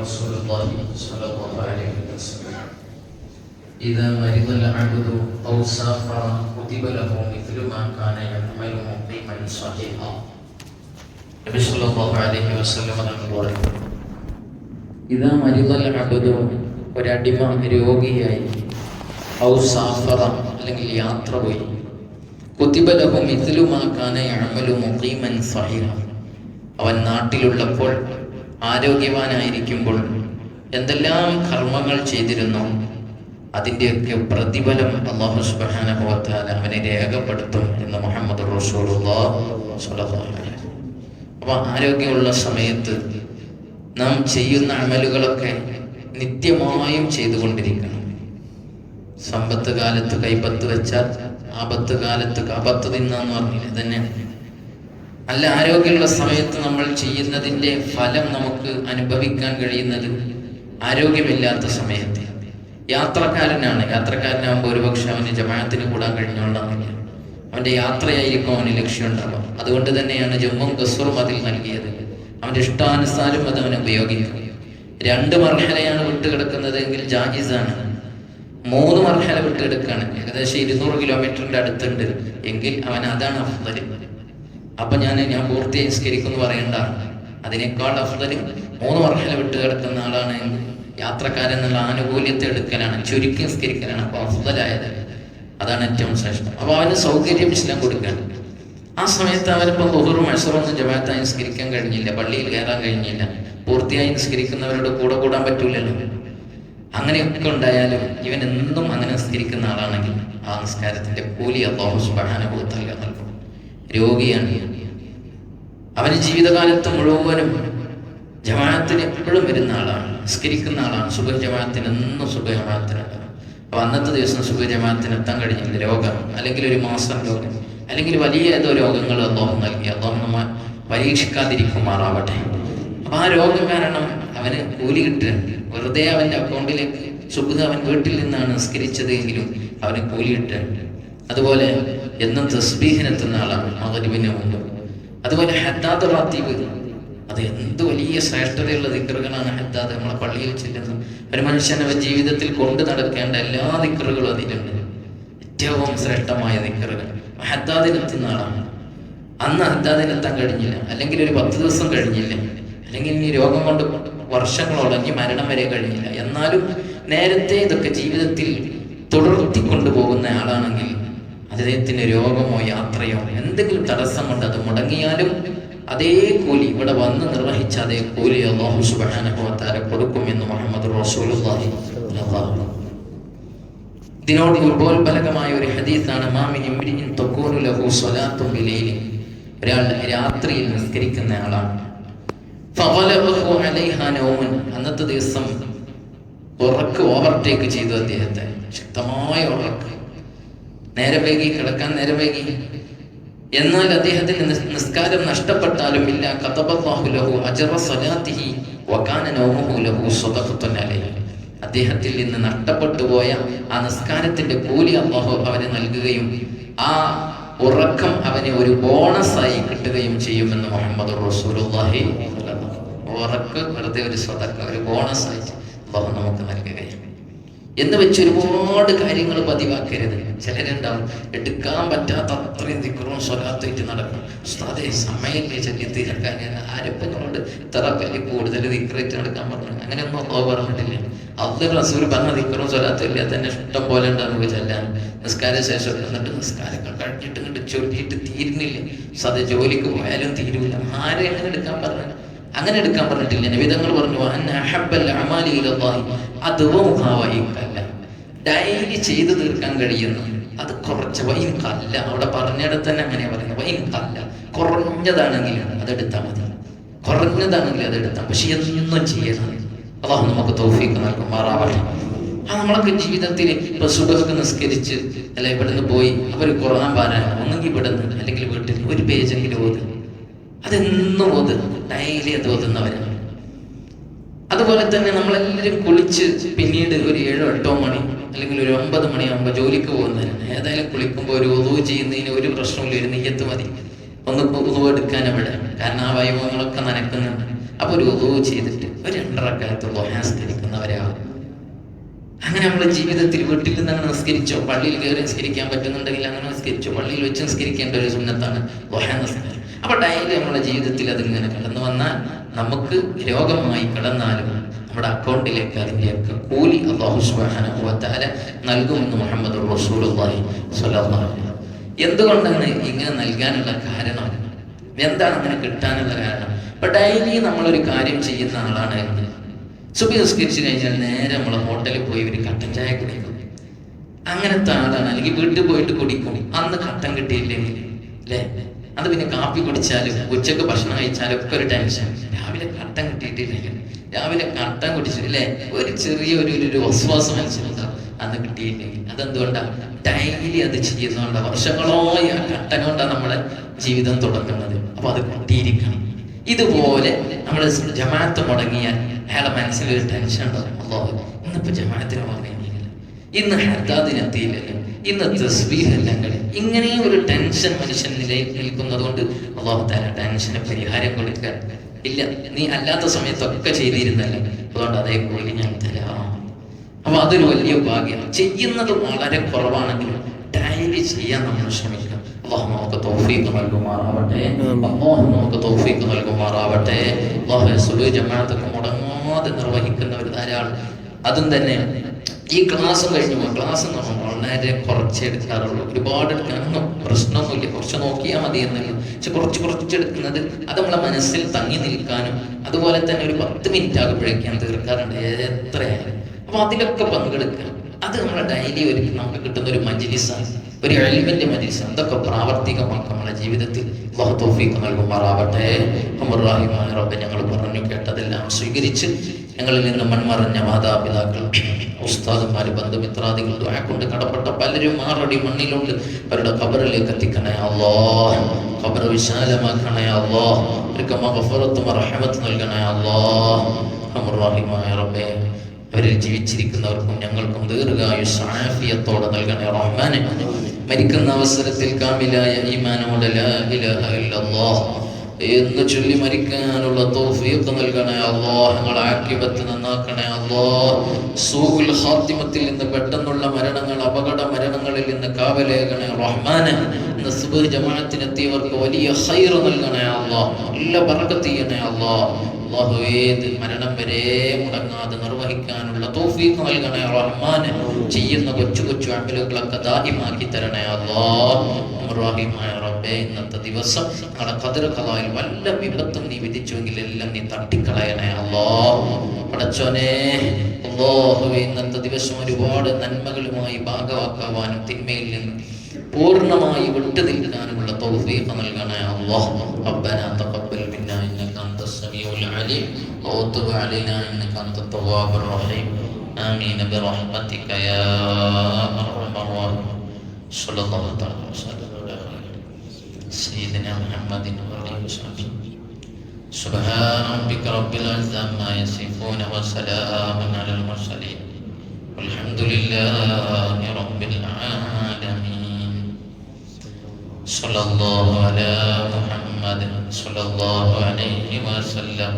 رسول الله صلى الله عليه وسلم إذا مرض العبد أو سافر كتب له مثل ما كان يعمل مقيما صحيحا. നബി സല്ലല്ലാഹു അലൈഹി വസല്ലം പറഞ്ഞു, ഇദാ മരിദൽ അബ്ദു, ഒരടിമ രോഗിയായി, ഔ സാഫറ അല്ലെങ്കിൽ യാത്ര പോയി, കുതിബ ലഹു മിസ്ലു മാ കാന യഅമലു മുഖീമൻ സഹീഹ, അവൻ നാട്ടിലുള്ളപ്പോൾ ആരോഗ്യവാനായിരിക്കുമ്പോൾ എന്തെല്ലാം കർമ്മങ്ങൾ ചെയ്തിരുന്നോ അതിൻ്റെയൊക്കെ പ്രതിഫലം അല്ലാഹു സുബ്ഹാനഹു വ തആല അവനെ രേഖപ്പെടുത്തും എന്ന് മുഹമ്മദ് റസൂലുള്ളാഹി സ്വല്ലല്ലാഹു അലൈഹി വസല്ലം. അപ്പോൾ ആരോഗ്യമുള്ള സമയത്ത് നാം ചെയ്യുന്ന അമലുകളൊക്കെ നിത്യമായും ചെയ്തുകൊണ്ടിരിക്കണം. സമ്പത്ത് കാലത്ത് കൈപ്പത്ത് വെച്ചാൽ ആപത്ത് കാലത്ത് കാപത്ത് തിന്നാന്ന് പറഞ്ഞില്ല, തന്നെയാണ്. നല്ല ആരോഗ്യമുള്ള സമയത്ത് നമ്മൾ ചെയ്യുന്നതിൻ്റെ ഫലം നമുക്ക് അനുഭവിക്കാൻ കഴിയുന്നത് ആരോഗ്യമില്ലാത്ത സമയത്ത്. യാത്രക്കാരനാകുമ്പോൾ ഒരുപക്ഷെ അവന് ജമാഅത്തിന് കൂടാൻ കഴിഞ്ഞോളാമില്ല, അവൻ്റെ യാത്രയായിരിക്കും അവന് ലക്ഷ്യം ഉണ്ടാവുക. അതുകൊണ്ട് തന്നെയാണ് ജമ്മും ഖസ്റും അതിൽ നൽകിയത്. അവൻ്റെ ഇഷ്ടാനുസാരം അത് അവൻ ഉപയോഗിക്കും. 2 മർഹലയാണ് വിട്ടുകിടക്കുന്നതെങ്കിൽ ജായിസാണ്. 3 മർഹല വിട്ടുകിടക്കാണ്, ഏകദേശം 200 കിലോമീറ്ററിൻ്റെ അടുത്തുണ്ട് എങ്കിൽ അവൻ അതാണ് അഫ്ദൽ. അപ്പൊ ഞാൻ പൂർത്തിയായി നിസ്കരിക്കും എന്ന് പറയണ്ട, അതിനേക്കാൾ അഫ്ദൽ 3 മർഹല വിട്ട് കിടക്കുന്ന ആളാണ് യാത്രക്കാരൻ എന്നുള്ള ആനുകൂല്യത്തെ എടുക്കലാണ്, ചുരുക്കി നിസ്കരിക്കലാണ്. അപ്പൊ അഫ്ദലായത് അതാണ് ഏറ്റവും ശ്രേഷ്ഠം. അപ്പൊ അവന് സൗകര്യം ഇസ്ലാം കൊടുക്കണം. ആ സമയത്ത് അവനിപ്പം ദുഹറും അസ്റും ജമാഅത്തായി നിസ്കരിക്കാൻ കഴിഞ്ഞില്ല, പള്ളിയിൽ കയറാൻ കഴിഞ്ഞില്ല, പൂർത്തിയായി നിസ്കരിക്കുന്നവരോട് കൂടെ കൂടാൻ പറ്റൂലല്ലോ. അങ്ങനെയൊക്കെ ഉണ്ടായാലും ഇവൻ എന്നും അങ്ങനെ നിസ്കരിക്കുന്ന ആളാണെങ്കിൽ ആ നിസ്കാരത്തിന്റെ കൂലി അല്ലാഹു സുബ്ഹാനഹു വ തആല നൽകും. രോഗിയാണ്, അവന് ജീവിതകാലത്ത് മുഴുവനും ജമാഅത്തിന് എപ്പോഴും വരുന്ന ആളാണ്, നിസ്കരിക്കുന്ന ആളാണ്. സുബഹ് ജമാഅത്തിന് എന്നും സുബഹ് ജമാഅത്തിനുണ്ട്. അപ്പൊ അന്നത്തെ ദിവസം സുബഹ് ജമാഅത്തിന് എത്താൻ കഴിഞ്ഞില്ല, രോഗം, അല്ലെങ്കിൽ ഒരു മാസം രോഗം, അല്ലെങ്കിൽ വലിയ ഏതോ രോഗങ്ങൾ അല്ലാഹു നൽകി. അല്ലാഹു നമ്മെ പരീക്ഷിക്കാതിരിക്കുമാറാവട്ടെ. അപ്പൊ ആ രോഗം കാരണം അവന് കൂലി കിട്ടുന്നുണ്ട്. വെറുതെ അവന്റെ അക്കൗണ്ടിലേക്ക് സുബഹ് അവൻ വീട്ടിൽ നിന്നാണ് നിസ്കരിച്ചത് എങ്കിലും അവന് കൂലി കിട്ടുന്നുണ്ട്. അതുപോലെ എന്നും തസ്ബീഹിനെത്തുന്ന ആളാണ് മഗ്രിബിന് മുമ്പ്. അതുപോലെ ഹദ്ദാദ് റാത്തീബ്, അത് എന്ത് വലിയ ശ്രേഷ്ഠതയുള്ള ദിക്റുകളാണ് ഹദ്ദാദ്. നമ്മളെ പള്ളിയിൽ ചെല്ലുന്ന ഒരു മനുഷ്യനെ ജീവിതത്തിൽ കൊണ്ടു നടക്കേണ്ട എല്ലാ ദിക്റുകളും അതിലുണ്ട്. ഏറ്റവും ശ്രേഷ്ഠമായ ദിക്റുകൾ ഹദ്ദാദിനെത്തുന്ന ആളാണ്. അന്ന് ഹദ്ദാദിനെത്താൻ കഴിഞ്ഞില്ല, അല്ലെങ്കിൽ ഒരു 10 ദിവസം കഴിഞ്ഞില്ല, അല്ലെങ്കിൽ ഇനി രോഗം കൊണ്ട് വർഷങ്ങളോളം, ഇനി മരണം വരെ കഴിഞ്ഞില്ല, എന്നാലും നേരത്തെ ഇതൊക്കെ ജീവിതത്തിൽ തുടർത്തിക്കൊണ്ടുപോകുന്ന ആളാണെങ്കിൽ അദ്ദേഹത്തിന് രോഗമോ യാത്രയോ എന്തെങ്കിലും തടസ്സം കൊണ്ട് അത് മുടങ്ങിയാലും അതേ കൂലി ഇവിടെ വന്ന് നിർവഹിച്ച അതേ കൂലി അല്ലാഹു സുബ്ഹാനഹു വ തആല കൊടുക്കുമെന്ന് മുഹമ്മദ് റസൂലുള്ളാഹി സ്വല്ലല്ലാഹു അലൈഹി വസല്ലം. ഇതിനോട് ഉപോത്ബലകമായ ഒരു ഹദീസാണ് മാമിൻ ഇംരിഇൻ തകൂനു ലഹു സ്വലാത്തുൻ ബിലൈലി, ഒരാൾ രാത്രിയിൽ നിസ്കരിക്കുന്ന ആളാണ്. ഫഗലബഹു അലൈഹാ നൗമൻ, അന്നത്തെ ദിവസം ഉറക്ക് ഓവർടേക്ക് ചെയ്തു അദ്ദേഹത്തെ, ശക്തമായ ഉറക്ക്, നേരെ വൈകി, കിടക്കാൻ നേരെ വൈകി. എന്നാൽ അദ്ദേഹത്തിന് നിസ്കാരം നഷ്ടപ്പെട്ടാലും ഇല്ല, കതബല്ലാഹു ലഹു അജ്റ സ്വലാത്തിഹി വകാന നൗമുഹു ലഹു സദഖത്തുൻ അലൈഹി, അദ്ദേഹത്തിൽ നിന്ന് നഷ്ടപ്പെട്ടു പോയ ആ നിസ്കാരത്തിന്റെ കൂലി അല്ലാഹു അവന് നൽകുകയും ആ ഉറക്കം അവന് ഒരു ബോണസായി കിട്ടുകയും ചെയ്യുമെന്ന് മുഹമ്മദ് റസൂലുള്ളാഹി സ്വല്ലല്ലാഹു അലൈഹി വസല്ലം. ഉറക്ക് വെറുതെ ഒരു സദഖ, ഒരു ബോണസായി അല്ലാഹു നമുക്ക് നൽകുകയാണ് എന്ന് വെച്ച് ഒരുപാട് കാര്യങ്ങൾ പതിവാക്കരുത്. ചിലരുണ്ടാവും എടുക്കാൻ പറ്റാത്ത അത്രയും ദിക്റും സ്വലാത്തായിട്ട് നടക്കും. ഉസ്താദേ സമയല്ലേ ചൊല്ലി തീർക്കാൻ, ആരപ്പനോട് ഇത്ര വലിയ കൂടുതൽ ദിക്റായിട്ട് നടക്കാൻ പറഞ്ഞു, അങ്ങനെയൊന്നും അല്ലാഹു പറഞ്ഞിട്ടില്ല. അല്ലാഹു റസൂൽ പറഞ്ഞ ദിക്റും സ്വലാത്തും ഇല്ല തന്നെ ഇഷ്ടം പോലെ ഉണ്ട് നമുക്ക് ചെല്ലാൻ. നിസ്കാര ശേഷം എന്നിട്ട് നിസ്കാരങ്ങൾ കഴിഞ്ഞിട്ട് ഇങ്ങോട്ട് ചൊല്ലിയിട്ട് തീരുന്നില്ല, സദ ജോലിക്ക് പോയാലും തീരൂല. ആരെ അങ്ങനെ എടുക്കാൻ പറഞ്ഞു? അങ്ങനെ എടുക്കാൻ പറഞ്ഞിട്ടില്ല. നബിതങ്ങൾ പറഞ്ഞു ഡെയിലി ചെയ്തു തീർക്കാൻ കഴിയുന്നു അത് കുറച്ച് വൈൻ കല്ല, അവിടെ പറഞ്ഞിടത്ത് തന്നെ അങ്ങനെ പറയുന്നത്, വൈൻ കല്ല കുറഞ്ഞതാണെങ്കിൽ അതെടുത്താൽ മതി, കുറഞ്ഞതാണെങ്കിൽ അതെടുത്താൽ, പക്ഷെ എന്നും ചെയ്യണം. അല്ലാഹു നമുക്ക് തൗഫീഖ് നൽകുമാറാവട്ടെ. നമ്മളൊക്കെ ജീവിതത്തിൽ ഇപ്പൊ സുബഹ് നിസ്കരിച്ച് അല്ല ഇവിടുന്ന് പോയി അവർ ഖുർആൻ പാരായണം, ഒന്നെങ്കിൽ ഇവിടുന്ന് അല്ലെങ്കിൽ വീട്ടിൽ ഒരു പേജെങ്കിലും ഓത്, അതെന്നും ഓത്, ഡെയിലി അത് ഓതുന്നവരാണ്. അതുപോലെ തന്നെ നമ്മളെല്ലാവരും കുളിച്ച് പിന്നീട് ഒരു 7-8 മണി അല്ലെങ്കിൽ ഒരു 9 മണിയാകുമ്പോൾ ജോലിക്ക് പോകുന്നതിന് ഏതായാലും കുളിക്കുമ്പോൾ ഒരു ഉളൂ ചെയ്യുന്നതിന് ഒരു പ്രശ്നമില്ല, ഒരു നിയ്യത്ത് മതി. ഒന്ന് ഉളൂ എടുക്കാൻ അവിടെ, കാരണം ആ വൈഭവങ്ങളൊക്കെ നനക്കുന്നുണ്ട്. അപ്പോൾ ഒരു ഉളൂ ചെയ്തിട്ട് ഒരു 2 റക്അത്ത് ദുഹാ നിസ്കരിക്കുന്നവരാകും. അങ്ങനെ നമ്മുടെ ജീവിതത്തിൽ വീട്ടിൽ നിന്ന് അങ്ങനെ നിസ്കരിച്ചോ, പള്ളിയിൽ കയറി നിസ്കരിക്കാൻ പറ്റുന്നുണ്ടെങ്കിൽ അങ്ങനെ നിസ്കരിച്ചോ, പള്ളിയിൽ വെച്ച് നിസ്കരിക്കേണ്ട ഒരു സുന്നത്താണ് ദുഹാ നിസ്കാരം. അപ്പൊ ഡെയിലി നമ്മുടെ ജീവിതത്തിൽ അതിങ്ങനെ കടന്നു വന്നാൽ നമുക്ക് രോഗമായി കിടന്നാലും നമ്മുടെ അക്കൗണ്ടിലേക്ക് അതിൻ്റെയൊക്കെ കൂലി അല്ലാഹു സുബ്ഹാനഹു വ തആല നൽകുമെന്ന് മുഹമ്മദ് റസൂലുള്ളാഹി സ്വല്ലല്ലാഹു അലൈഹി വസല്ലം. എന്തുകൊണ്ടാണ് ഇങ്ങനെ നൽകാനുള്ള കാരണം? എന്താണ് അങ്ങനെ കിട്ടാനുള്ള കാരണം? ഇപ്പൊ ഡെയിലി നമ്മളൊരു കാര്യം ചെയ്യുന്ന ആളാണ് എന്ന് സുബഹി നിസ്കരിച്ചു കഴിഞ്ഞാൽ നേരെ നമ്മൾ ഹോട്ടലിൽ പോയി ഒരു കട്ടൻ ചായ കുടിക്കും. അങ്ങനത്തെ ആളാണ്. അല്ലെങ്കിൽ വീട്ടിൽ പോയിട്ട് കുടിക്കും. അന്ന് കട്ടൻ കിട്ടിയില്ലെങ്കിൽ അല്ലേ, അത് പിന്നെ കാപ്പി കുടിച്ചാലും ഉച്ചക്ക് ഭക്ഷണം കഴിച്ചാലും ഒക്കെ ഒരു ടെൻഷൻ. രാവിലെ കട്ടൻ കിട്ടിയിട്ടില്ലെങ്കിൽ, രാവിലെ കട്ടൻ കുടിച്ചില്ലേ ഒരു ചെറിയ ഒരു വസ്വാസം മനസ്സിലുണ്ടാവും അന്ന് കിട്ടിയില്ലെങ്കിൽ. അതെന്തുകൊണ്ടാണ്? ഡെയിലി അത് ചെയ്യുന്നതുകൊണ്ടാണ്. വർഷങ്ങളോളം ആ കട്ടൻ കൊണ്ടാണ് നമ്മുടെ ജീവിതം തുടങ്ങുന്നത്. അപ്പൊ അത് കിട്ടിയിരിക്കണം. ഇതുപോലെ നമ്മൾ ജമാഅത്ത് മുടങ്ങിയാൽ അയാളെ മനസ്സിലൊരു ടെൻഷൻ ഉണ്ടാവും. അല്ലാഹു ഇന്നിപ്പോ ജമാഅത്തിന് മുടങ്ങിയില്ല, ഇന്ന് ഹദ്ദാദിനെത്തിയില്ലല്ലോ, ഇന്ന് തസ്ബീഹ് എല്ലാം കഴിയും. ഇങ്ങനെ ഒരു ടെൻഷൻ മനുഷ്യൻ നിൽക്കുന്നത് കൊണ്ട് അല്ലാഹു തആല ടെൻഷന് പരിഹാരം കൊടുക്കാൻ ഇല്ല. നീ അല്ലാത്ത സമയത്തൊക്കെ ചെയ്തിരുന്നല്ലോ, അതുകൊണ്ട് അതേ കൂലി ഞാൻ തരാം. അപ്പൊ അതൊരു വലിയ ഭാഗ്യമാണ്. ചെയ്യുന്നത് വളരെ കുറവാണെങ്കിലും ഡെയിലി ചെയ്യാൻ നമ്മൾ ശ്രമിക്കണം. അല്ലാഹു നമുക്ക് തൗഫീഖ് നൽകുമാറാവട്ടെ. അല്ലാഹു നമുക്ക് തൗഫീഖ് നൽകുമാറാവട്ടെ. അല്ലാഹു സുബഹി ജമാഅത്തൊക്കെ മുടങ്ങാതെ നിർവഹിക്കുന്നവർ ധാരാളം. അതും തന്നെ ഈ ക്ലാസ് കഴിഞ്ഞു, ക്ലാസ് നമ്മൾ വളരെ കുറച്ച് എടുക്കാറുള്ളൂ. ഒരുപാട് എടുക്കാനൊന്നും പ്രശ്നമൊന്നുമില്ല, കുറച്ച് നോക്കിയാൽ മതി എന്നല്ലോ. പക്ഷെ കുറച്ചെടുക്കുന്നത് അത് നമ്മളെ മനസ്സിൽ തങ്ങി നിൽക്കാനും അതുപോലെ തന്നെ ഒരു 10 മിനിറ്റ് ആകുമ്പോഴേക്കും തീർക്കാറുണ്ട് എത്രയായാലും. അപ്പൊ അതിലൊക്കെ പങ്കെടുക്കുക. അത് നമ്മളെ ഡെയിലി നമുക്ക് കിട്ടുന്ന ഒരു മജ്‌ലിസാണ്, ഒരു ഇൽമിന്റെ മജ്‌ലിസാണ്. അതൊക്കെ പ്രാവർത്തികമാക്കാം നമ്മുടെ ജീവിതത്തിൽ. അല്ലാഹു തൗഫീഖ് നൽകുമാറാവട്ടെ. റഹ്മാനായ റബ്ബേ, ഞങ്ങൾ പറഞ്ഞു കേട്ടതെല്ലാം സ്വീകരിച്ച് ഞങ്ങളിൽ നിന്ന് മൺമറഞ്ഞ മാതാപിതാക്കൾ, ഉസ്താദുമാര്, ബന്ധുമിത്രാദികൾ, ദുആ കൊണ്ട് കടപ്പെട്ട പലരും ആറടി മണ്ണിലുണ്ട്. അവരുടെ ഖബറിലേക്ക് എത്തിക്കണേ അല്ലാഹ്. ഖബർ വിശാലമാക്കണേ അല്ലാഹ്. അവർക്ക് മഗ്ഫിറത്തും റഹ്മത്തും നൽകണേ അല്ലാഹ്. റഹ്മാനായ റബ്ബേ, അവരിൽ ജീവിച്ചിരിക്കുന്നവർക്കും ഞങ്ങൾക്കും ദീർഘായുസ്സ് ആഫിയത്തോടെ നൽകണേ റഹ്മാനെ. മരിക്കുന്ന അവസരത്തിൽ കാമിലായ ഈമാനോടെ ലാ ഇലാഹ ഇല്ലല്ലാഹ് എന്ന് ചൊല്ലി മരിക്കാനുള്ള തൗഫീഖ് നൽകണേ അല്ലാഹ്. ഞങ്ങളെ ആഖിബത്ത് നന്നാക്കണേ അല്ലാഹ്. സൂഉൽ ഖാത്തിമത്തിൽ നിന്ന് പെട്ടെന്നുള്ള മരണങ്ങൾ, അപകട മരണങ്ങളിൽ നിന്ന് കാവലേകണേ റഹ്മാനെ. ഇന്ന് സുബ്ഹ് ജമാഅത്തിനെത്തിയവർക്ക് വലിയ ഖൈർ നൽകണേ അല്ലാഹ്. നല്ല ബറക്കത്ത് ചെയ്യണേ അല്ലാഹ്. അല്ലാഹു ഏത് മരണം വരെ മുടങ്ങാതെ നിർവഹിക്കാനുള്ള തൗഫീഖ് നൽകണേ റഹ്മാനെ. ചെയ്യുന്ന കൊച്ചു അമലുകളൊക്കെ ദായിമാക്കി തരണേ അല്ലാഹ്. റഹീമായ റബ്ബേ, ഇന്നത്തെ ദിവസം ഞങ്ങളുടെ ഖദർ ഖലായിൽ വല്ല വിപത്തും നീ വിധിച്ചുവെങ്കിൽ എല്ലാം നീ തട്ടിക്കളയണേ അല്ലാഹ്. പടച്ചോനെ അല്ലാഹുവേ, ഇന്നത്തെ ദിവസം ഒരുപാട് നന്മകളുമായി ഭാഗവാക്കാവാനും തിന്മയിൽ നിന്ന് പൂർണ്ണമായി വിട്ടു നിൽക്കാനുമുള്ള തൗഫീഖ് നൽകണേ അല്ലാഹ്. റബ്ബനാ തഖബ്ബൽ മിന്നാ ഇന്നക അൻതസ് സമീഉൽ അലീം വതുബ് അലൈനാ ഇന്നക അൻതത് തവ്വാബുർ റഹീം. ആമീൻ ബിറഹ്മതിക യാ അർഹമർ റഹീം. സ്വല്ലല്ലാഹു തആല വസല്ലം അലാ സയ്യിദിനാ മുഹമ്മദിൻ വഅലിഹി വസല്ലം. സുബ്ഹാന റബ്ബിക റബ്ബിൽ ഇസ്സതി അമ്മാ യസിഫൂന വസലാമുൻ അലൽ മുർസലീൻ വൽഹംദുലില്ലാഹി റബ്ബിൽ ആലമീൻ. സ്വല്ലല്ലാഹു അലാ മുഹമ്മദ് സ്വല്ലല്ലാഹു അലൈഹി വസല്ലം.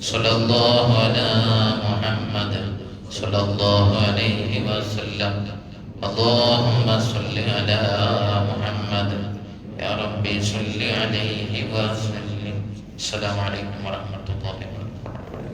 സ്വല്ലല്ലാഹു അലാ മുഹമ്മദ് സ്വല്ലല്ലാഹു അലൈഹി വസല്ലം. അല്ലാഹുമ്മ സ്വല്ലി അലാ മുഹമ്മദ് യാ റബ്ബി സ്വല്ലി അലൈഹി വസല്ലം. അസ്സലാമു അലൈക്കും വറഹ്മത്തുള്ളാഹി